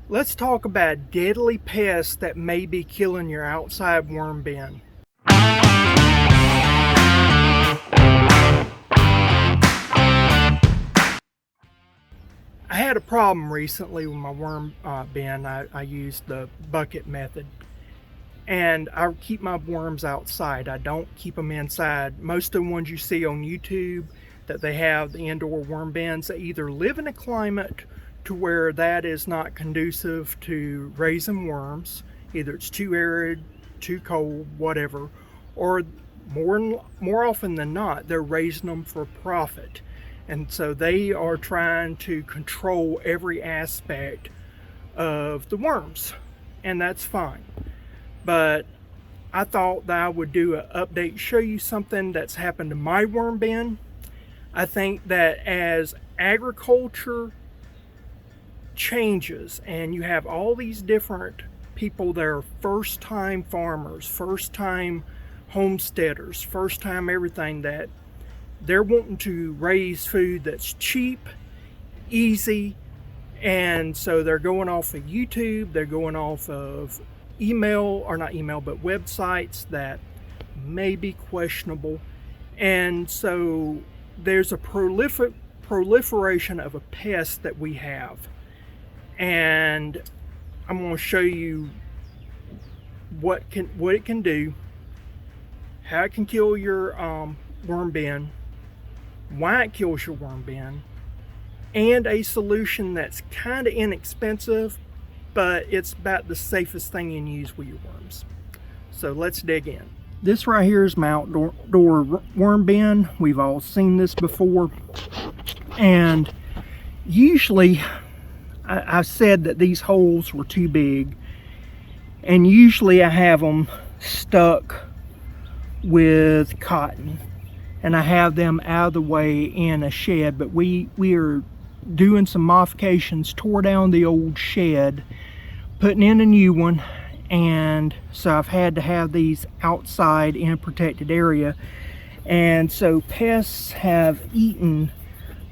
Let's talk about deadly pests that may be killing your outside worm bin. I had a problem recently with my worm bin. I used the bucket method, and I keep my worms outside. I don't keep them inside. Most of the ones you see on YouTube that they have the indoor worm bins, they either live in a climate to where that is not conducive to raising worms. Either it's too arid, too cold, whatever, or more often than not, they're raising them for profit. And so they are trying to control every aspect of the worms, and that's fine. But I thought that I would do an update, show you something that's happened to my worm bin. I think that as agriculture changes and you have all these different people that are first-time farmers, first-time homesteaders, first-time everything, that they're wanting to raise food that's cheap, easy, and so they're going off of YouTube, they're going off of but websites that may be questionable. And so there's a proliferation of a pest that we have, and I'm going to show you what it can do, how it can kill your worm bin, why it kills your worm bin, and a solution that's kind of inexpensive, but it's about the safest thing you can use with your worms. So let's dig in. This right here is my outdoor worm bin. We've all seen this before, and usually I said that these holes were too big, and usually I have them stuck with cotton, and I have them out of the way in a shed. But we are doing some modifications, tore down the old shed, putting in a new one, and so I've had to have these outside in a protected area. And so pests have eaten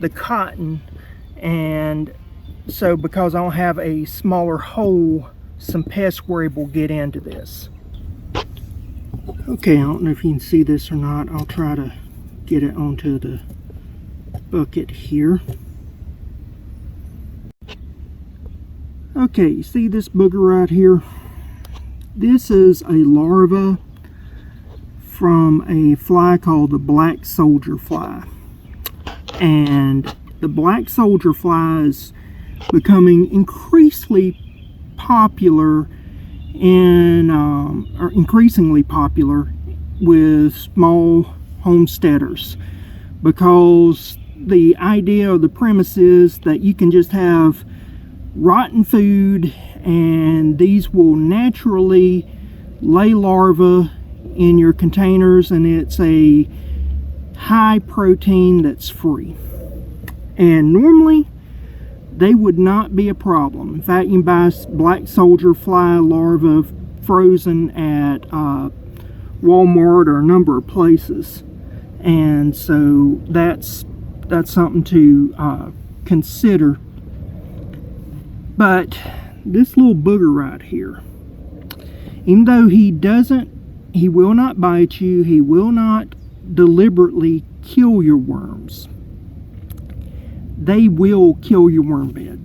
the cotton, and so because I don't have a smaller hole, some pests were able to get into this. Okay, I don't know if you can see this or not. I'll try to get it onto the bucket here. Okay, you see this booger right here? This is a larva from a fly called the black soldier fly. And the black soldier fly is becoming increasingly popular with small homesteaders, because the idea of the premise is that you can just have rotten food and these will naturally lay larvae in your containers, and it's a high protein that's free. And normally they would not be a problem. In fact, you can buy black soldier fly larvae frozen at Walmart or a number of places, and so that's something to consider. But this little booger right here, even though he will not bite you, he will not deliberately kill your worms, they will kill your worm bed.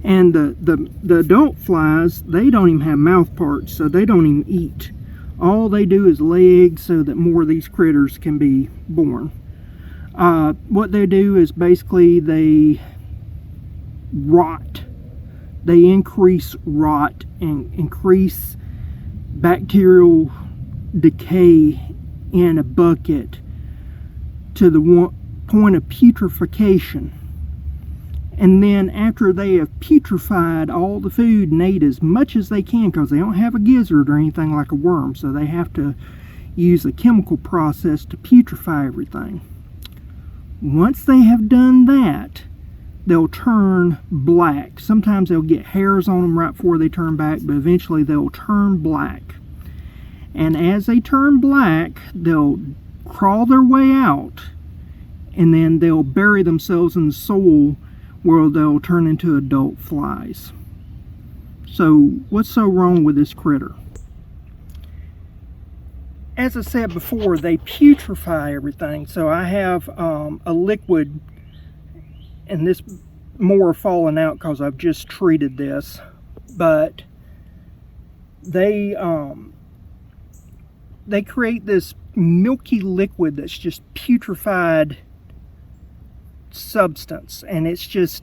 And the adult flies, they don't even have mouth parts, so they don't even eat. All they do is lay eggs so that more of these critters can be born. What they do is basically they rot. They increase rot and increase bacterial decay in a bucket to the point of putrefaction. And then after they have putrefied all the food and ate as much as they can, because they don't have a gizzard or anything like a worm, so they have to use a chemical process to putrefy everything. Once they have done that, they'll turn black. Sometimes they'll get hairs on them right before they turn black, but eventually they'll turn black. And as they turn black, they'll crawl their way out, and then they'll bury themselves in the soil where they'll turn into adult flies. So what's so wrong with this critter? As I said before, they putrefy everything. So I have a liquid, and this more falling out because I've just treated this, but they create this milky liquid that's just putrefied substance, and it's just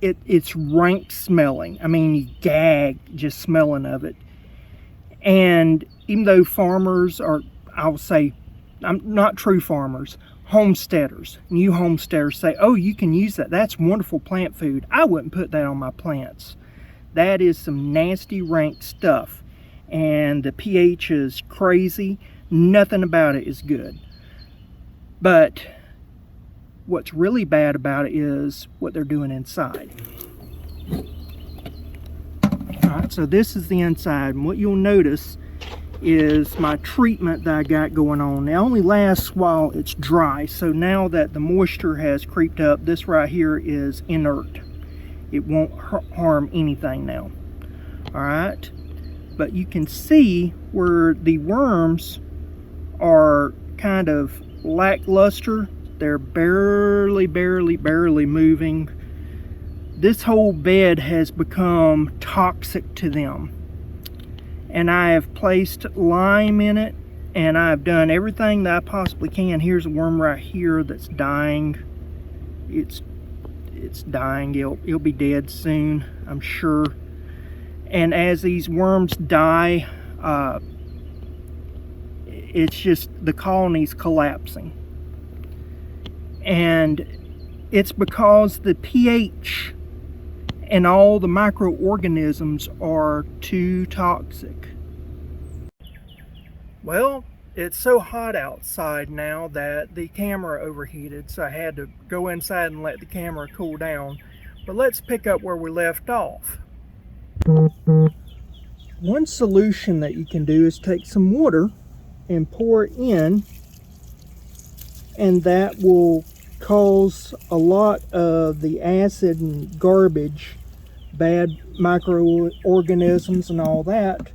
it's rank smelling. I mean, you gag just smelling of it. And even though farmers are, I'll say, I'm not true farmers, homesteaders, new homesteaders say, oh, you can use that, that's wonderful plant food. I wouldn't put that on my plants. That is some nasty rank stuff, and the pH is crazy. Nothing about it is good. But what's really bad about it is what they're doing inside. Alright, so this is the inside, and what you'll notice is my treatment that I got going on. It only lasts while it's dry, so now that the moisture has creeped up, this right here is inert. It won't harm anything now. Alright, but you can see where the worms are kind of lackluster. They're barely moving. This whole bed has become toxic to them, and I have placed lime in it, and I've done everything that I possibly can. Here's a worm right here that's dying. It's dying. It'll be dead soon, I'm sure. And as these worms die, it's just the colony's collapsing, and it's because the pH and all the microorganisms are too toxic. Well, it's so hot outside now that the camera overheated, so I had to go inside and let the camera cool down. But let's pick up where we left off. One solution that you can do is take some water and pour it in, and that will cause a lot of the acid and garbage, bad microorganisms and all that,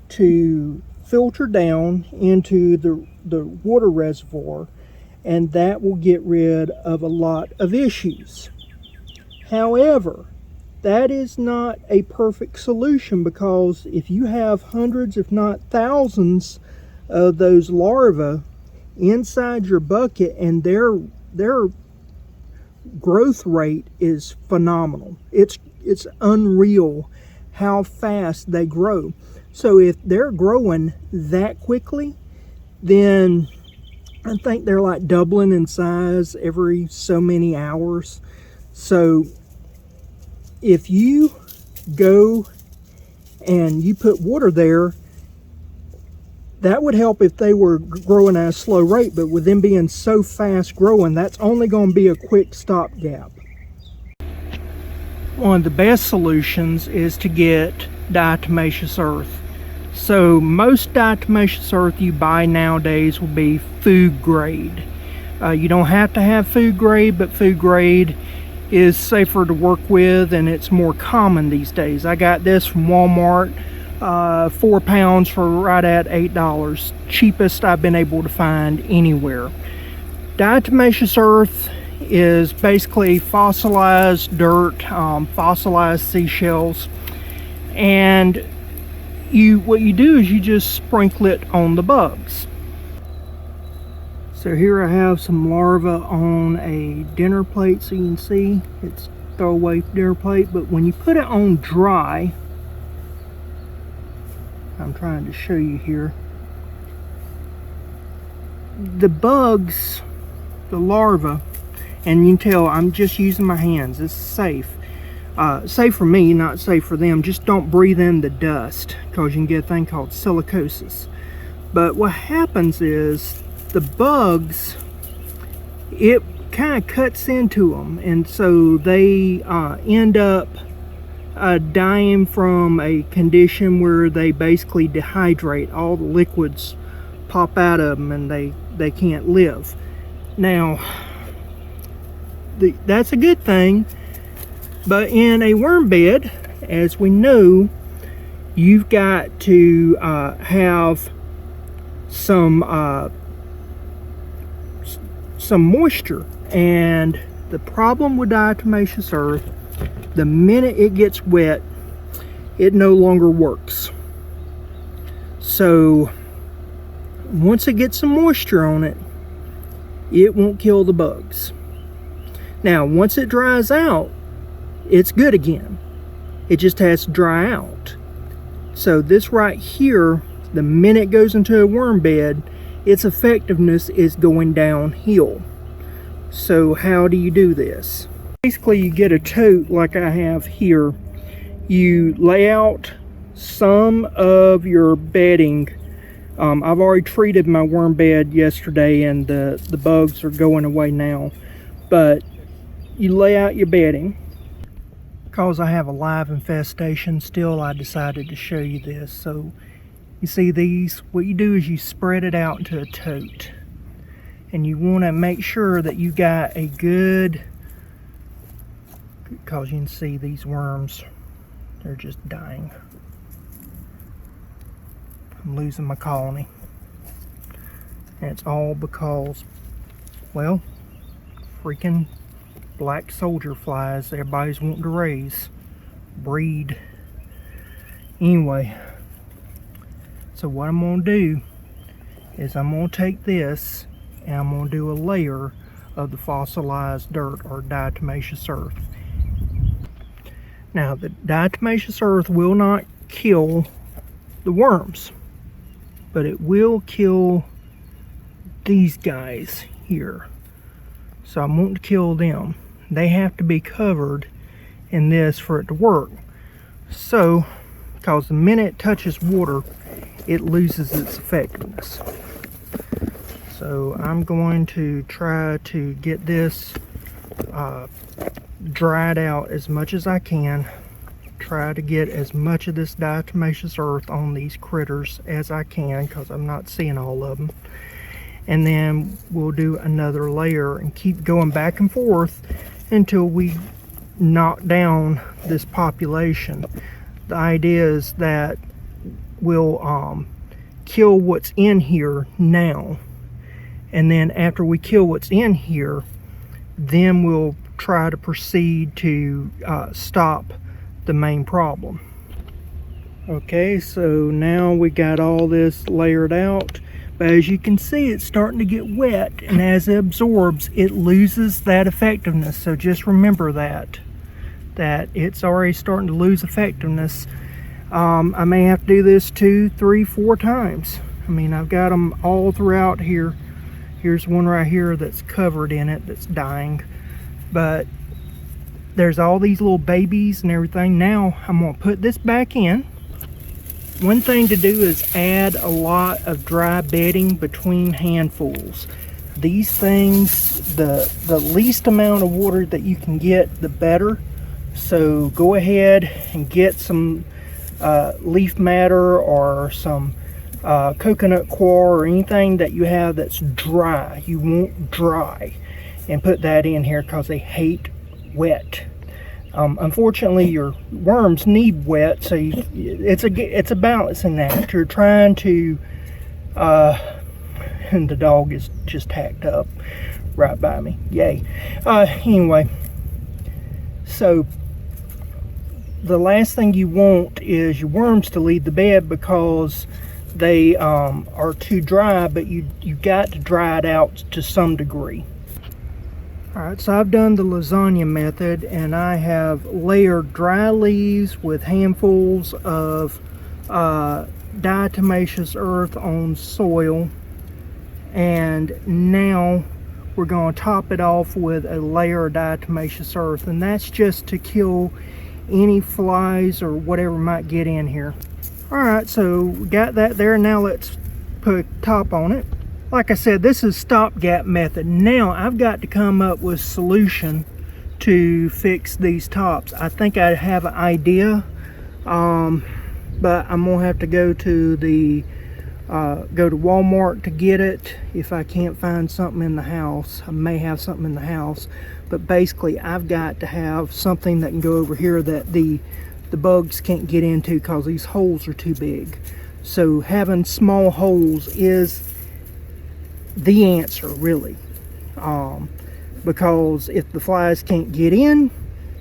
to filter down into the water reservoir, and that will get rid of a lot of issues. However, that is not a perfect solution, because if you have hundreds if not thousands of those larvae inside your bucket, and their growth rate is phenomenal. It's unreal how fast they grow. So if they're growing that quickly, then I think they're like doubling in size every so many hours. So if you go and you put water there, that would help if they were growing at a slow rate, but with them being so fast growing, that's only going to be a quick stopgap. One of the best solutions is to get diatomaceous earth. So most diatomaceous earth you buy nowadays will be food grade. You don't have to have food grade, but food grade is safer to work with, and it's more common these days. I got this from Walmart, 4 pounds for right at $8. Cheapest I've been able to find anywhere. Diatomaceous earth is basically fossilized dirt, fossilized seashells, and what you do is you just sprinkle it on the bugs. So here I have some larvae on a dinner plate, so you can see it's throwaway dinner plate, but when you put it on dry, I'm trying to show you here, the bugs, the larvae, and you can tell I'm just using my hands, it's safe. Safe for me, not safe for them. Just don't breathe in the dust, because you can get a thing called silicosis. But what happens is the bugs, it kind of cuts into them, and so they end up dying from a condition where they basically dehydrate. All the liquids pop out of them, and they can't live. Now, that's a good thing, but in a worm bed, as we know, you've got to have some moisture. And the problem with diatomaceous earth, the minute it gets wet, it no longer works. So once it gets some moisture on it, it won't kill the bugs. Now once it dries out, it's good again. It just has to dry out. So this right here, the minute it goes into a worm bed, its effectiveness is going downhill. So how do you do this? Basically, you get a tote like I have here. You lay out some of your bedding. I've already treated my worm bed yesterday, and the bugs are going away now. But you lay out your bedding. Because I have a live infestation still, I decided to show you this. So you see these, what you do is you spread it out into a tote. And you want to make sure that you got a good, because you can see these worms, they're just dying. I'm losing my colony. And it's all because, well, freaking black soldier flies everybody's wanting to raise, breed. Anyway, so what I'm going to do is I'm going to take this and I'm going to do a layer of the fossilized dirt or diatomaceous earth. Now the diatomaceous earth will not kill the worms, but it will kill these guys here. So I'm wanting to kill them. They have to be covered in this for it to work. So, because the minute it touches water, it loses its effectiveness. So I'm going to try to get this dried out as much as I can. Try to get as much of this diatomaceous earth on these critters as I can, because I'm not seeing all of them. And then we'll do another layer and keep going back and forth until we knock down this population. The idea is that we'll kill what's in here now, and then after we kill what's in here, then we'll try to proceed to stop the main problem. Okay, so now we got all this layered out. But as you can see, it's starting to get wet, and as it absorbs, it loses that effectiveness. So just remember that it's already starting to lose effectiveness. I may have to do this 2, 3, 4 times. I mean, I've got them all throughout here. Here's one right here that's covered in it, that's dying. But there's all these little babies and everything. Now I'm going to put this back in. One thing to do is add a lot of dry bedding between handfuls. These things, the least amount of water that you can get, the better. So go ahead and get some leaf matter or some coconut coir or anything that you have that's dry. You want dry, and put that in here because they hate wet. Unfortunately, your worms need wet, so it's a balancing act. You're trying to, and the dog is just hacked up right by me. Yay. Anyway, so the last thing you want is your worms to leave the bed because they are too dry, but you got to dry it out to some degree. Alright, so I've done the lasagna method, and I have layered dry leaves with handfuls of diatomaceous earth on soil, and now we're going to top it off with a layer of diatomaceous earth, and that's just to kill any flies or whatever might get in here. Alright, so we got that there. Now let's put a top on it. Like I said, this is stopgap method. Now I've got to come up with a solution to fix these tops. I think I have an idea, but I'm gonna have to go to Walmart to get it. If I can't find something in the house, I may have something in the house, but basically I've got to have something that can go over here that the the bugs can't get into because these holes are too big. So having small holes is the answer, really. Because if the flies can't get in,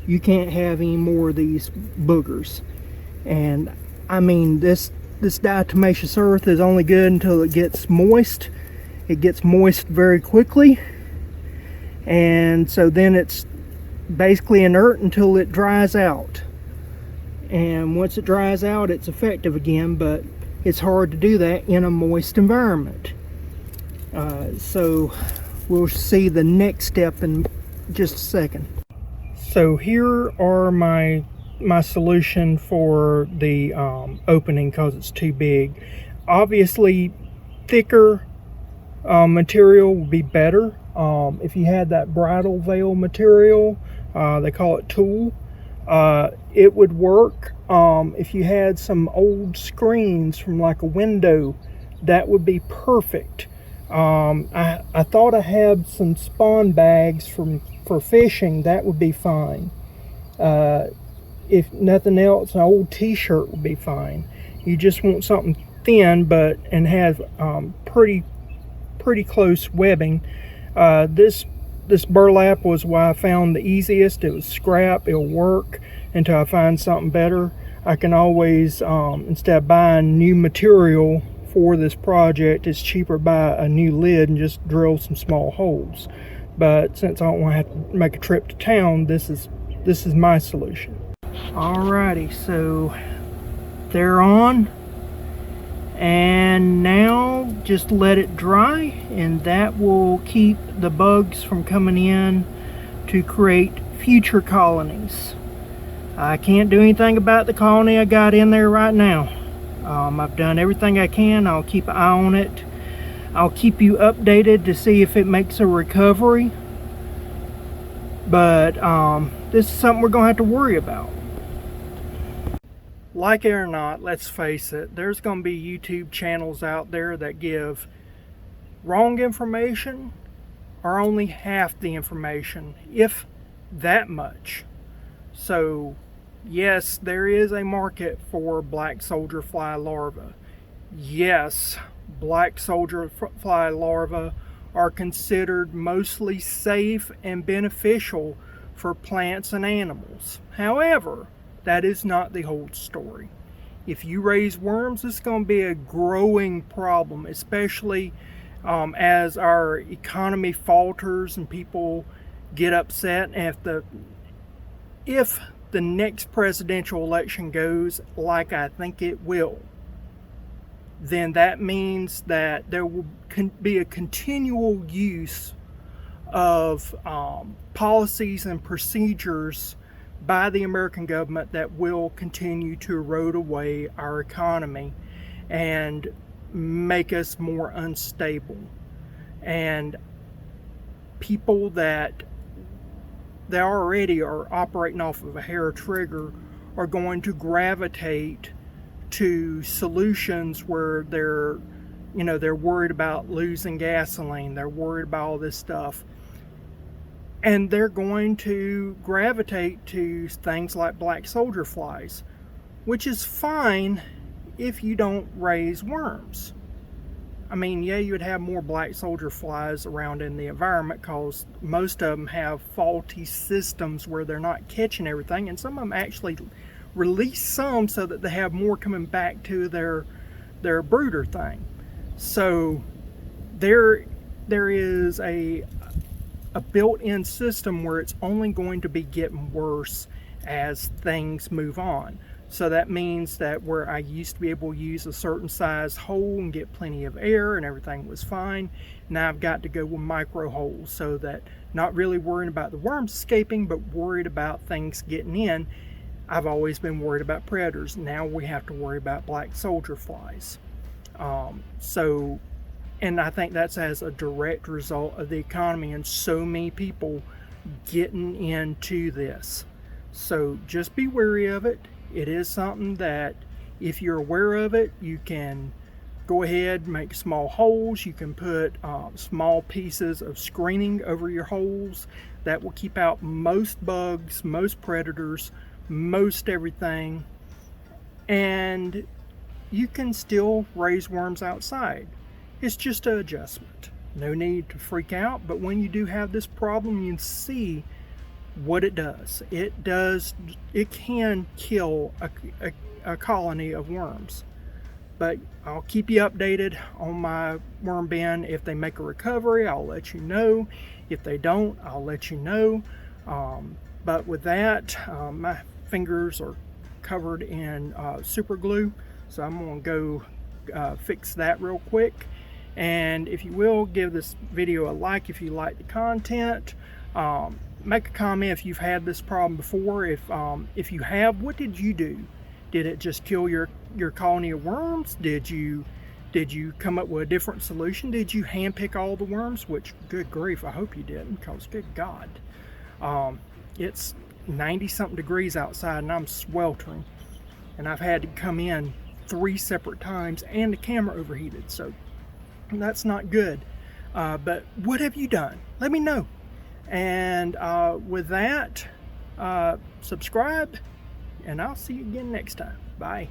you can't have any more of these boogers. And I mean, this diatomaceous earth is only good until it gets moist. It gets moist very quickly, and so then it's basically inert until it dries out. And once it dries out, it's effective again, but it's hard to do that in a moist environment. So we'll see the next step in just a second. So here are my solution for the opening because it's too big. Obviously, thicker material would be better. If you had that bridal veil material, they call it tulle, it would work. If you had some old screens from like a window, that would be perfect. I thought I had some spawn bags for fishing. That would be fine. If nothing else, an old t-shirt would be fine. You just want something thin and have pretty close webbing. This burlap was why I found the easiest. It was scrap. It'll work until I find something better. I can always, instead of buying new material for this project, it's cheaper to buy a new lid and just drill some small holes. But since I don't want to have to make a trip to town, this is my solution. Alrighty, so they're on, and now just let it dry, and that will keep the bugs from coming in to create future colonies. I can't do anything about the colony I got in there right now. I've done everything I can. I'll keep an eye on it. I'll keep you updated to see if it makes a recovery, but this is something we're gonna have to worry about. Like it or not, let's face it, there's going to be YouTube channels out there that give wrong information or only half the information, if that much. So yes, there is a market for black soldier fly larvae. Yes, black soldier fly larvae are considered mostly safe and beneficial for plants and animals. However, that is not the whole story. If you raise worms, it's going to be a growing problem, especially as our economy falters and people get upset. And if the next presidential election goes like I think it will, then that means that there will be a continual use of policies and procedures by the American government that will continue to erode away our economy and make us more unstable. And people that they already are operating off of a hair trigger are going to gravitate to solutions where they're worried about losing gasoline, they're worried about all this stuff. And they're going to gravitate to things like black soldier flies, which is fine if you don't raise worms. I mean, yeah, you would have more black soldier flies around in the environment because most of them have faulty systems where they're not catching everything, and some of them actually release some so that they have more coming back to their brooder thing. So there is a built-in system where it's only going to be getting worse as things move on. So that means that where I used to be able to use a certain size hole and get plenty of air and everything was fine, now I've got to go with micro holes, so that not really worrying about the worms escaping, but worried about things getting in. I've always been worried about predators. Now we have to worry about black soldier flies. And I think that's as a direct result of the economy and so many people getting into this. So just be wary of it. It is something that if you're aware of it, you can go ahead, make small holes. You can put small pieces of screening over your holes. That will keep out most bugs, most predators most everything, and you can still raise worms outside. It's just an adjustment. No need to freak out, but when you do have this problem, you can see what it does. It can kill a colony of worms. But I'll keep you updated on my worm bin. If they make a recovery, I'll let you know. If they don't, I'll let you know. But with that, my fingers are covered in super glue, so I'm going to go fix that real quick. And if you will, give this video a like if you like the content. Make a comment if you've had this problem before. If you have, what did you do? Did it just kill your colony of worms? Did you come up with a different solution? Did you handpick all the worms? Which, good grief, I hope you didn't, because good God. It's 90-something degrees outside and I'm sweltering. And I've had to come in 3 separate times and the camera overheated, so that's not good. But what have you done? Let me know. And with that, subscribe, and I'll see you again next time. Bye.